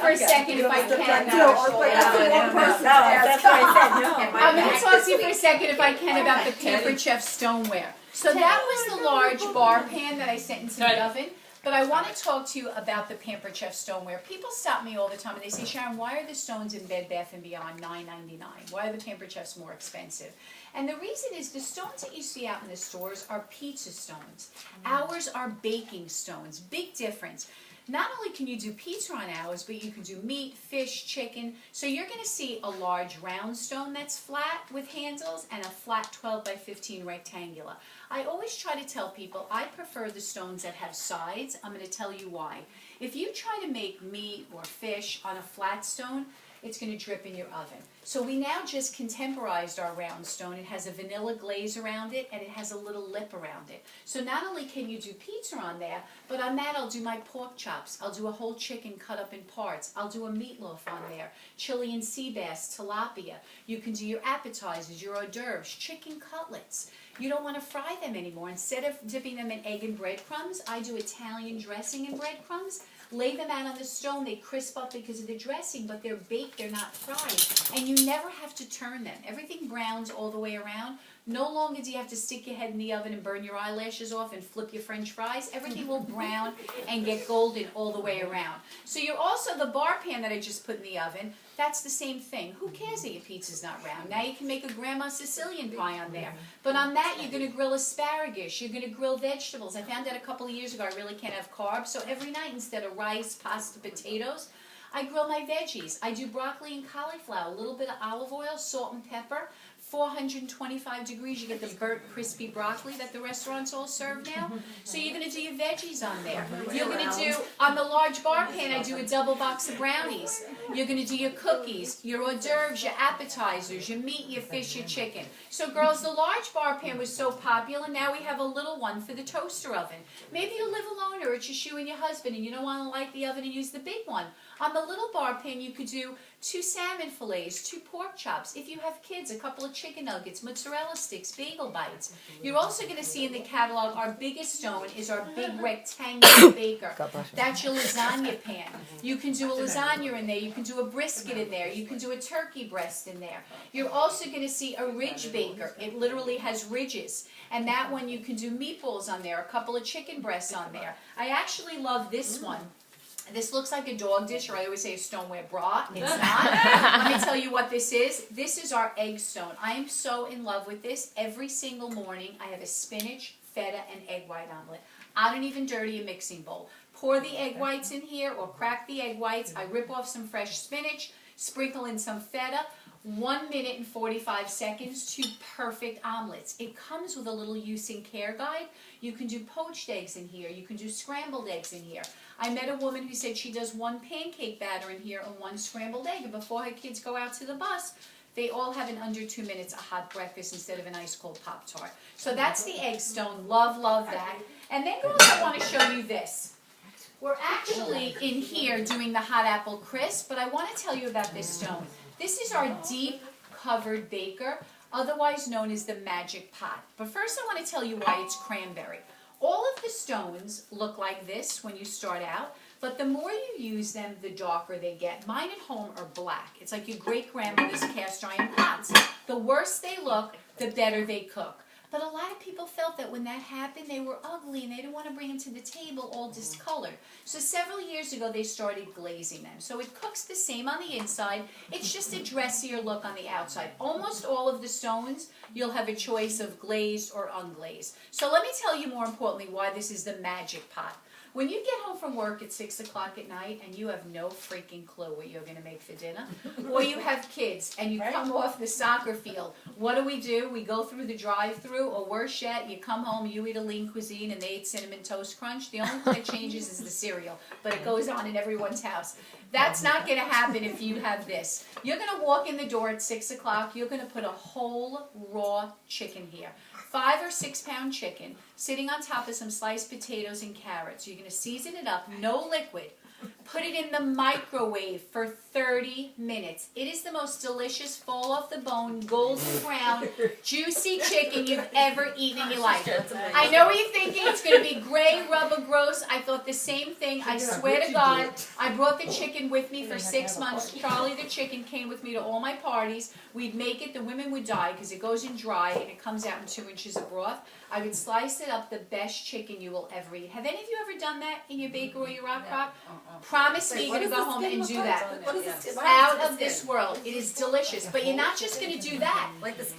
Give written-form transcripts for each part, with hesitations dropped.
for a second if I can. I'm going to talk to you for a second if I can about the Pampered Chef stoneware. So that was the large bar pan that I sent into the oven. But I want to talk to you about the Pampered Chef stoneware. People stop me all the time and they say, Sharon, why are the stones in Bed Bath & Beyond $9.99? Why are the Pampered Chefs more expensive? And the reason is the stones that you see out in the stores are pizza stones. Ours are baking stones. Big difference. Not only can you do pizza on ours, but you can do meat, fish, chicken. So you're going to see a large round stone that's flat with handles and a flat 12 by 15 rectangular. I always try to tell people I prefer the stones that have sides. I'm going to tell you why. If you try to make meat or fish on a flat stone, it's going to drip in your oven. So we now just contemporized our round stone. It has a vanilla glaze around it and it has a little lip around it. So not only can you do pizza on there, but on that I'll do my pork chops. I'll do a whole chicken cut up in parts. I'll do a meatloaf on there. Chilean sea bass, tilapia. You can do your appetizers, your hors d'oeuvres, chicken cutlets. You don't want to fry them anymore. Instead of dipping them in egg and breadcrumbs, I do Italian dressing and breadcrumbs. Lay them out on the stone. They crisp up because of the dressing, but they're baked, they're not fried. And you never have to turn them. Everything browns all the way around. No longer do you have to stick your head in the oven and burn your eyelashes off and flip your French fries. Everything will brown and get golden all the way around. So you're also, the bar pan that I just put in the oven, that's the same thing. Who cares that your pizza's not round? Now you can make a grandma Sicilian pie on there. But on that you're going to grill asparagus. You're going to grill vegetables. I found out a couple of years ago I really can't have carbs. So every night instead of rice, pasta, potatoes, I grill my veggies. I do broccoli and cauliflower, a little bit of olive oil, salt and pepper. 425 degrees, you get the burnt, crispy broccoli that the restaurants all serve now. So you're going to do your veggies on there. You're going to do, on the large bar pan, I do a double box of brownies. You're going to do your cookies, your hors d'oeuvres, your appetizers, your meat, your fish, your chicken. So girls, the large bar pan was so popular, now we have a little one for the toaster oven. Maybe you live alone or it's just you and your husband and you don't want to light the oven and use the big one. On the little bar pan, you could do 2 salmon fillets, 2 pork chops. If you have kids, a couple of chicken nuggets, mozzarella sticks, bagel bites. You're also going to see in the catalog, our biggest stone is our big rectangular baker. That's your lasagna pan. You can do a lasagna in there. You can do a brisket in there. You can do a turkey breast in there. You're also going to see a ridge baker. It literally has ridges. And that one, you can do meatballs on there, a couple of chicken breasts on there. I actually love this one. This looks like a dog dish, or I always say a stoneware bra. It's not. Let me tell you what this is. This is our egg stone. I am so in love with this. Every single morning, I have a spinach, feta, and egg white omelet. I don't even dirty a mixing bowl. Pour the egg whites in here, or crack the egg whites. I rip off some fresh spinach, sprinkle in some feta. 1 minute and 45 seconds, 2 perfect omelets. It comes with a little use and care guide. You can do poached eggs in here. You can do scrambled eggs in here. I met a woman who said she does 1 pancake batter in here and 1 scrambled egg. And before her kids go out to the bus, they all have in under 2 minutes a hot breakfast instead of an ice cold Pop-Tart. So that's the egg stone. Love, love that. And then girls, I want to show you this. We're actually in here doing the hot apple crisp, but I want to tell you about this stone. This is our deep covered baker, otherwise known as the magic pot. But first I want to tell you why it's cranberry. All of the stones look like this when you start out, but the more you use them, the darker they get. Mine at home are black. It's like your great-grandmother's cast iron pots. The worse they look, the better they cook. But a lot of people felt that when that happened, they were ugly and they didn't want to bring them to the table all discolored. So several years ago, they started glazing them. So it cooks the same on the inside. It's just a dressier look on the outside. Almost all of the stones, you'll have a choice of glazed or unglazed. So let me tell you more importantly why this is the magic pot. When you get home from work at 6 o'clock at night and you have no freaking clue what you're going to make for dinner, or you have kids and you come off the soccer field, what do? We go through the drive-thru, or worse yet, you come home, you eat a lean cuisine and they eat Cinnamon Toast Crunch. The only thing that changes is the cereal, but it goes on in everyone's house. That's not going to happen if you have this. You're going to walk in the door at 6 o'clock, you're going to put a whole raw chicken here. 5 or 6 pound chicken sitting on top of some sliced potatoes and carrots. You're going to season it up, no liquid. Put it in the microwave for 30 minutes. It is the most delicious, fall off the bone, golden brown, juicy chicken you've ever eaten in your life. I know what you're thinking. It's going to be gray, rubber, gross. I thought the same thing. I swear to God, I brought the chicken with me for 6 months. Charlie the chicken came with me to all my parties. We'd make it. The women would die because it goes in dry and it comes out in 2 inches of broth. I would slice it up, the best chicken you will ever eat. Have any of you ever done that in your baker or your rock crock? Promise me you're going to go home and do that. Out of this world. It is delicious. But you're not just going to do that.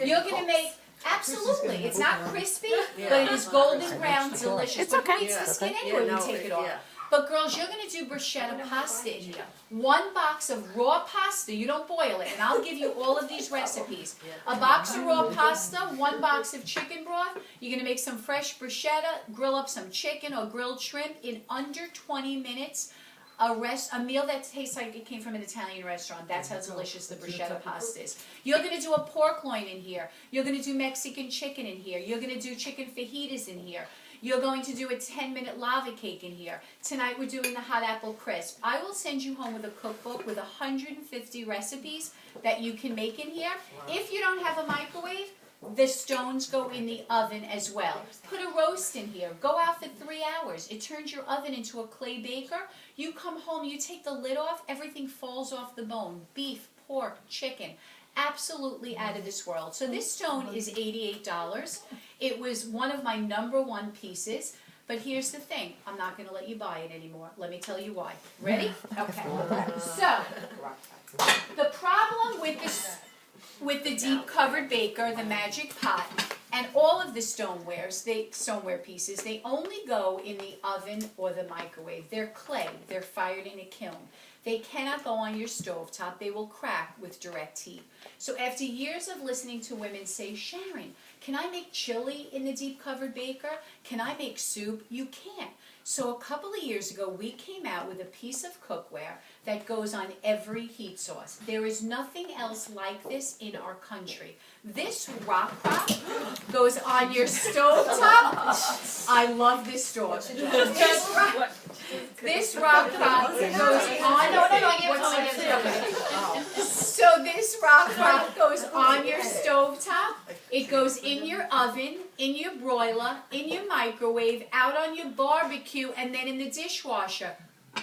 You're going to make, absolutely, it's not crispy, but it is golden brown, delicious. But who eats the skin anyway when you take it off? But girls, you're going to do bruschetta pasta in here. 1 box of raw pasta, you don't boil it, and I'll give you all of these recipes. A box of raw pasta, 1 box of chicken broth. You're going to make some fresh bruschetta, grill up some chicken or grilled shrimp in under 20 minutes. A meal that tastes like it came from an Italian restaurant. That's how delicious the bruschetta pasta is. You're going to do a pork loin in here. You're going to do Mexican chicken in here. You're going to do chicken fajitas in here. You're going to do a 10-minute lava cake in here. Tonight we're doing the hot apple crisp. I will send you home with a cookbook with 150 recipes that you can make in here. If you don't have a microwave, the stones go in the oven as well. Put a roast in here. Go out for 3 hours. It turns your oven into a clay baker. You come home, you take the lid off, everything falls off the bone. Beef, pork, chicken. Absolutely out of this world. So this stone is $88. It was one of my #1 pieces. But here's the thing. I'm not going to let you buy it anymore. Let me tell you why. Ready? Okay. So, the problem with this, with the deep covered baker, the Magic Pot, and all of the stoneware pieces, they only go in the oven or the microwave. They're clay. They're fired in a kiln. They cannot go on your stovetop. They will crack with direct heat. So after years of listening to women say, Sharon, can I make chili in the deep covered baker? Can I make soup? You can't. So a couple of years ago, we came out with a piece of cookware that goes on every heat source. There is nothing else like this in our country. This rock crock goes on your stovetop. I love this store. This rock crock goes on. So this rock crock goes on your stovetop. It goes in your oven, in your broiler, in your microwave, out on your barbecue, and then in the dishwasher.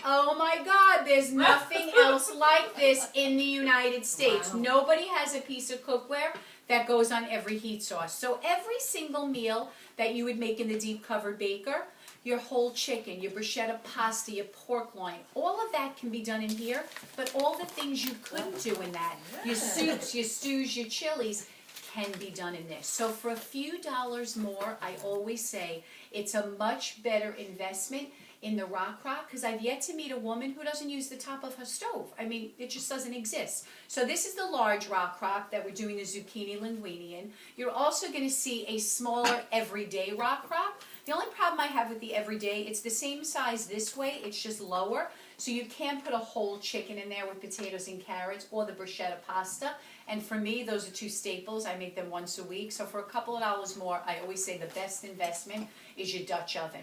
Oh my God, there's nothing else like this in the United States. Nobody has a piece of cookware that goes on every heat source. So every single meal that you would make in the deep covered baker, your whole chicken, your bruschetta pasta, your pork loin, all of that can be done in here, but all the things you couldn't do in that, your soups, your stews, your chilies, can be done in this. So for a few dollars more, I always say it's a much better investment in the rock crock, because I've yet to meet a woman who doesn't use the top of her stove. I mean, it just doesn't exist. So this is the large rock crock that we're doing the zucchini linguine in. You're also going to see a smaller everyday rock crock. The only problem I have with the everyday, it's the same size this way, it's just lower. So you can't put a whole chicken in there with potatoes and carrots or the bruschetta pasta. And for me, those are 2 staples. I make them once a week. So for a couple of dollars more, I always say the best investment is your Dutch oven.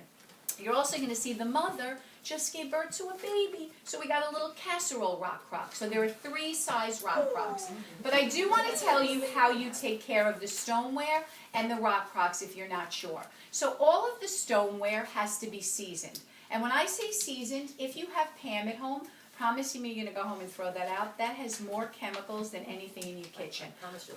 You're also going to see the mother just gave birth to a baby. So we got a little casserole rock crock. So there are 3 size rock crocks. But I do want to tell you how you take care of the stoneware and the rock crocks if you're not sure. So all of the stoneware has to be seasoned. And when I say seasoned, if you have Pam at home, promise me you're going to go home and throw that out. That has more chemicals than anything in your kitchen.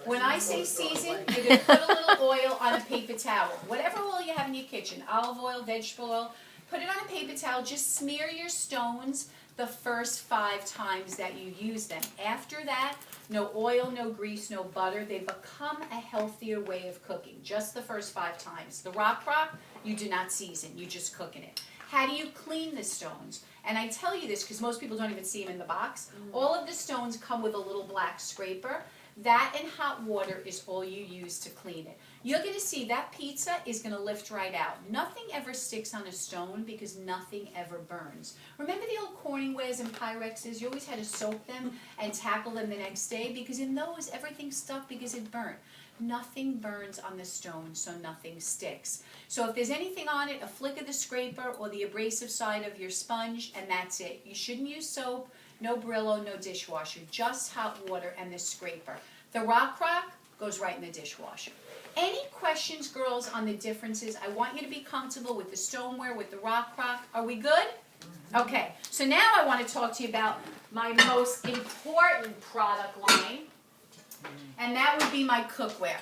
When I say seasoned, you're going to put a little oil on a paper towel. Whatever oil you have in your kitchen, olive oil, vegetable oil, put it on a paper towel. Just smear your stones the first 5 times that you use them. After that, no oil, no grease, no butter. They become a healthier way of cooking, just the first 5 times. The rock crock, you do not season. You just cook in it. How do you clean the stones? And I tell you this because most people don't even see them in the box. All of the stones come with a little black scraper. That and hot water is all you use to clean it. You're going to see that pizza is going to lift right out. Nothing ever sticks on a stone because nothing ever burns. Remember the old Corningwares and Pyrexes? You always had to soak them and tackle them the next day because in those everything stuck because it burnt. Nothing burns on the stone, so nothing sticks. So if there's anything on it, a flick of the scraper or the abrasive side of your sponge, and that's it. You shouldn't use soap, no Brillo, no dishwasher, just hot water and the scraper. The Rock goes right in the dishwasher. Any questions, girls, on the differences? I want you to be comfortable with the stoneware, with the Rock. Are we good? Okay, so now I want to talk to you about my most important product line, and that would be my cookware.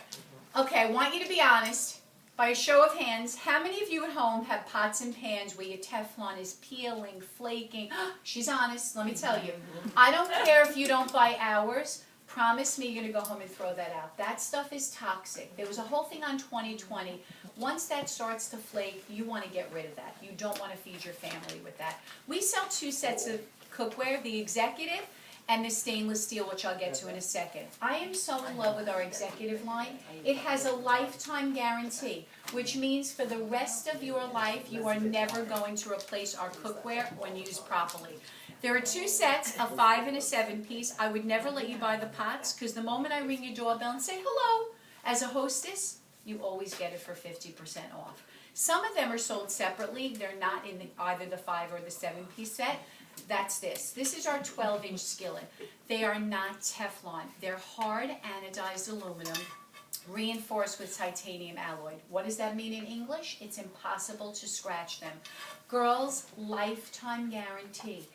Okay, I want you to be honest. By a show of hands, how many of you at home have pots and pans where your Teflon is peeling, flaking? She's honest, let me tell you. I don't care if you don't buy ours. Promise me you're going to go home and throw that out. That stuff is toxic. There was a whole thing on 2020. Once that starts to flake, you want to get rid of that. You don't want to feed your family with that. We sell 2 sets of cookware, the executive and the stainless steel, which I'll get to in a second. I am so in love with our executive line. It has a lifetime guarantee, which means for the rest of your life, you are never going to replace our cookware when used properly. There are 2 sets, a 5 and a 7 piece. I would never let you buy the pots because the moment I ring your doorbell and say hello, as a hostess, you always get it for 50% off. Some of them are sold separately. They're not in either the 5 or the 7 piece set. That's this. This is our 12-inch skillet. They are not Teflon. They're hard anodized aluminum reinforced with titanium alloy. What does that mean in English? It's impossible to scratch them. Girls, lifetime guarantee.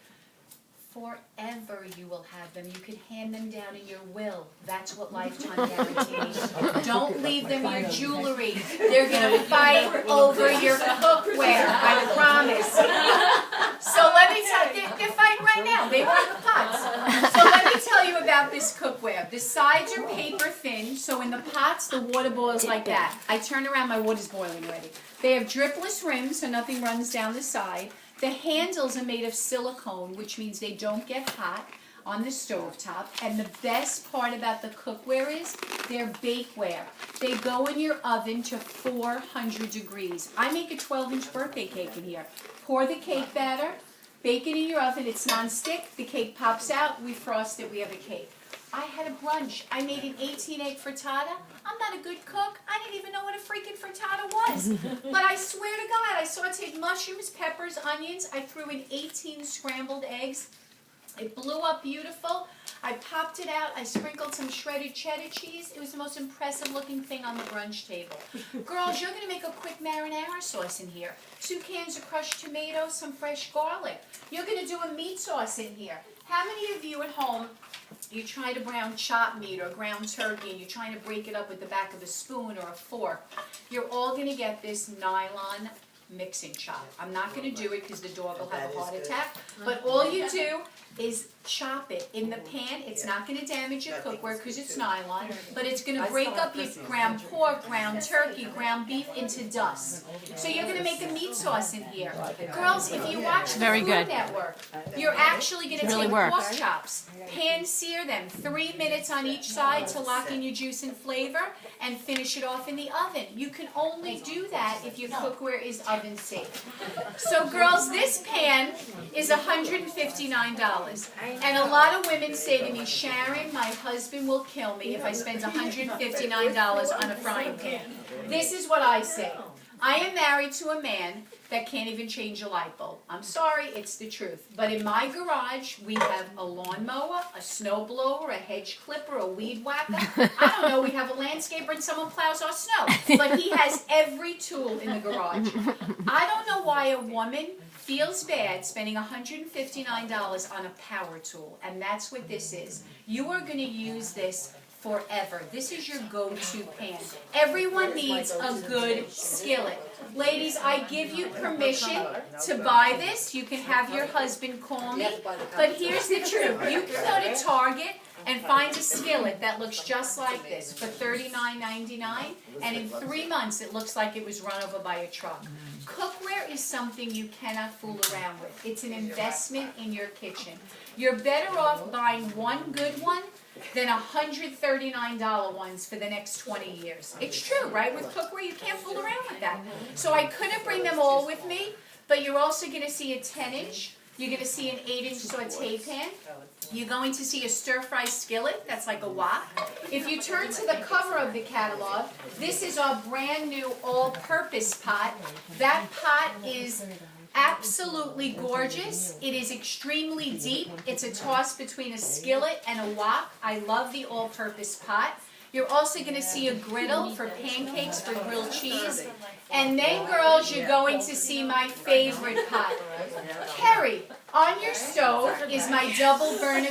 Forever you will have them. You can hand them down in your will. That's what lifetime guarantee means. Don't leave them your jewelry. They're going to fight over your cookware, I promise. So let me tell you, they're fighting right now. They want the pots. So let me tell you about this cookware. The sides are paper thin, so in the pots the water boils like that. I turn around, my water's boiling already. They have dripless rims, so nothing runs down the side. The handles are made of silicone, which means they don't get hot on the stovetop. And the best part about the cookware is they're bakeware. They go in your oven to 400 degrees. I make a 12-inch birthday cake in here. Pour the cake batter, bake it in your oven. It's non-stick. The cake pops out. We frost it. We have a cake. I had a brunch. I made an 18-egg frittata. I'm not a good cook. I didn't even know what a freaking frittata was. But I swear to God, I sauteed mushrooms, peppers, onions. I threw in 18 scrambled eggs. It blew up beautiful. I popped it out. I sprinkled some shredded cheddar cheese. It was the most impressive looking thing on the brunch table. Girls, you're going to make a quick marinara sauce in here. 2 cans of crushed tomatoes, some fresh garlic. You're going to do a meat sauce in here. How many of you at home, you try to brown chopped meat or ground turkey and you're trying to break it up with the back of a spoon or a fork? You're all going to get this nylon mixing chop. I'm not going to do it because the dog will have a heart attack, but all you do is chop it in the pan. It's not going to damage your cookware because it's nylon, but it's going to break up your ground pork, ground turkey, ground beef into dust. So you're going to make a meat sauce in here. Girls, if you watch the Food Network, you're actually going to take pork chops, pan sear them, 3 minutes on each side to lock in your juice and flavor, and finish it off in the oven. You can only do that if your cookware is oven safe. So girls, this pan is $159. And a lot of women say to me, Sharon, my husband will kill me if I spend $159 on a frying pan. This is what I say. I am married to a man that can't even change a light bulb. I'm sorry, it's the truth. But in my garage, we have a lawnmower, a snowblower, a hedge clipper, a weed whacker. I don't know, we have a landscaper and someone plows our snow. But he has every tool in the garage. I don't know why a woman feels bad spending $159 on a power tool, and that's what this is. You are going to use this forever. This is your go-to pan. Everyone needs a good skillet. Ladies, I give you permission to buy this. You can have your husband call me. But here's the truth. You can go to Target and find a skillet that looks just like this for $39.99, and in 3 months it looks like it was run over by a truck. Cookware is something you cannot fool around with. It's an investment in your kitchen. You're better off buying one good one than $139 ones for the next 20 years. It's true, right? With cookware, you can't fool around with that. So I couldn't bring them all with me, but you're also going to see a 10-inch. You're going to see an 8-inch saute pan. You're going to see a stir-fry skillet, that's like a wok. If you turn to the cover of the catalog, this is our brand new all-purpose pot. That pot is absolutely gorgeous. It is extremely deep. It's a toss between a skillet and a wok. I love the all-purpose pot. You're also going to see a griddle for pancakes, for grilled cheese. And then, girls, you're going to see my favorite pot. Kerry, on your stove is my double burner